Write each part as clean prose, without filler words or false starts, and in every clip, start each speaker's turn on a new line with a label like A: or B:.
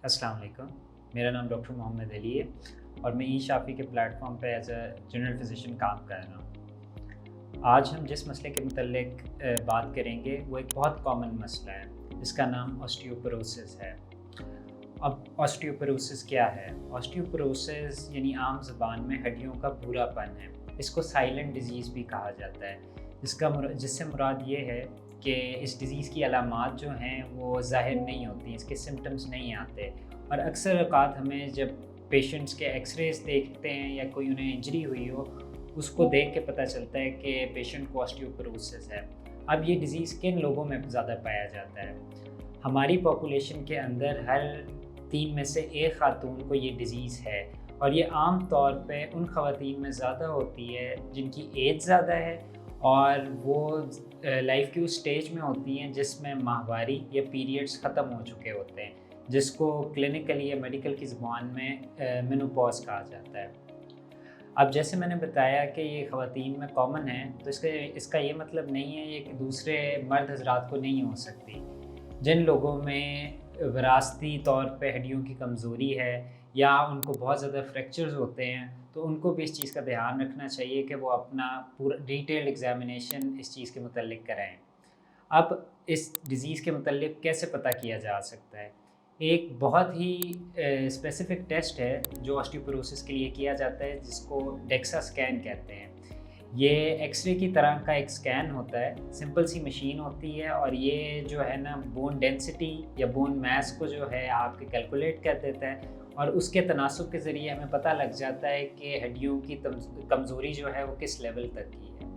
A: अस्सलाम वालेकुम। मेरा नाम डॉक्टर मोहम्मद अली है और मैं ई शाफ़ी के प्लेटफॉर्म पे एज अ जनरल फिजिशियन काम कर रहा हूँ। आज हम जिस मसले के मुतल्लिक बात करेंगे वो एक बहुत कॉमन मसला है जिसका नाम ऑस्टियोपोरोसिस है। अब ऑस्टियोपोरोसिस क्या है? ऑस्टियोपोरोसिस यानी आम ज़बान में हड्डियों का भूरापन है। इसको साइलेंट डिजीज़ भी कहा जाता है, जिससे मुराद ये है कि इस डिज़ीज़ की अलामात जो हैं वो ज़ाहिर नहीं होती, इसके सिम्टम्स नहीं आते और अक्सर औक़ात हमें जब पेशेंट्स के एक्स-रेज़ देखते हैं या कोई उन्हें इंजरी हुई हो, उसको देख के पता चलता है कि पेशेंट को ऑस्टियोपोरोसिस है। अब ये डिज़ीज़ किन लोगों में ज़्यादा पाया जाता है? हमारी पॉपुलेशन के अंदर हर 3 में से 1 ख़ातून को ये डिज़ीज़ है और ये आम तौर पे उन ख़वातीन में ज़्यादा होती है जिनकी एज ज़्यादा है और वो लाइफ की उस स्टेज में होती हैं जिसमें माहवारी या पीरियड्स ख़त्म हो चुके होते हैं, जिसको क्लिनिकली या मेडिकल की ज़ुबान में मेनोपॉज़ कहा जाता है। अब जैसे मैंने बताया कि ये ख़वातीन में कॉमन है, तो इसका ये मतलब नहीं है ये कि दूसरे मर्द हज़रात को नहीं हो सकती। जिन लोगों में विरासती तौर पे हड्डियों की कमज़ोरी है या उनको बहुत ज़्यादा फ्रैक्चर्स होते हैं, तो उनको भी इस चीज़ का ध्यान रखना चाहिए कि वो अपना पूरा डिटेल्ड एग्ज़ामिनेशन इस चीज़ के मुतल्लिक कराएँ। अब इस डिज़ीज़ के मुतल्लिक कैसे पता किया जा सकता है? एक बहुत ही स्पेसिफ़िक टेस्ट है जो ऑस्टियोपोरोसिस के लिए किया जाता है जिसको डेक्सा स्कैन कहते हैं। ये एक्स-रे की तरह का एक स्कैन होता है, सिंपल सी मशीन होती है और ये जो है ना बोन डेंसिटी या बोन मास को जो है आपके कैलकुलेट कर देता है और उसके तनासुब के ज़रिए हमें पता लग जाता है कि हड्डियों की कमज़ोरी जो है वो किस लेवल तक की है।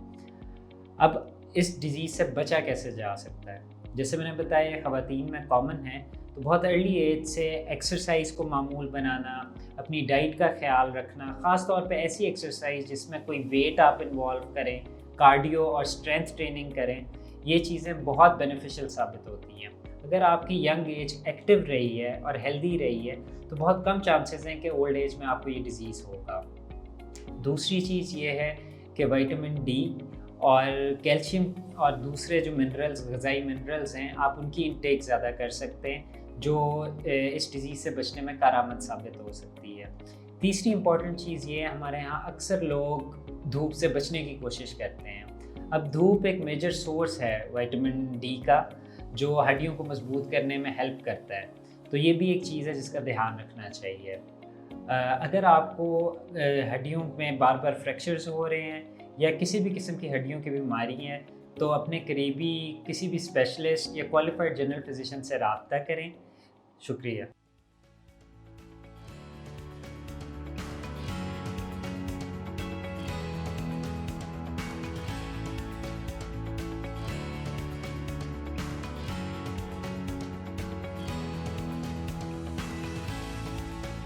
A: अब इस डिज़ीज़ से बचा कैसे जा सकता है? जैसे मैंने बताया ये ख़वातीन में कॉमन है, तो बहुत अर्ली एज से एक्सरसाइज़ को मामूल बनाना, अपनी डाइट का ख़्याल रखना, ख़ास तौर पे ऐसी एक्सरसाइज़ जिसमें कोई वेट आप इन्वॉल्व करें, कार्डियो और स्ट्रेंथ ट्रेनिंग करें, ये चीज़ें बहुत बेनिफिशियल साबित होती हैं। अगर आपकी यंग एज एक्टिव रही है और हेल्दी रही है, तो बहुत कम चांसेस हैं कि ओल्ड एज में आपको ये डिज़ीज़ होगा। दूसरी चीज़ ये है कि विटामिन डी और कैल्शियम और दूसरे जो मिनरल्स ग़िज़ाई मिनरल्स हैं, आप उनकी इंटेक ज़्यादा कर सकते हैं, जो इस डिज़ीज़ से बचने में कारआमद साबित हो सकती है। तीसरी इम्पॉर्टेंट चीज़ ये है, हमारे यहाँ अक्सर लोग धूप से बचने की कोशिश करते हैं। अब धूप एक मेजर सोर्स है विटामिन डी का, जो हड्डियों को मज़बूत करने में हेल्प करता है। तो ये भी एक चीज़ है जिसका ध्यान रखना चाहिए। अगर आपको हड्डियों में बार-बार फ्रैक्चर्स हो रहे हैं या किसी भी किस्म की हड्डियों की बीमारी है, तो अपने करीबी किसी भी स्पेशलिस्ट या क्वालिफाइड जनरल फिजिशियन से राब्ता करें। शुक्रिया।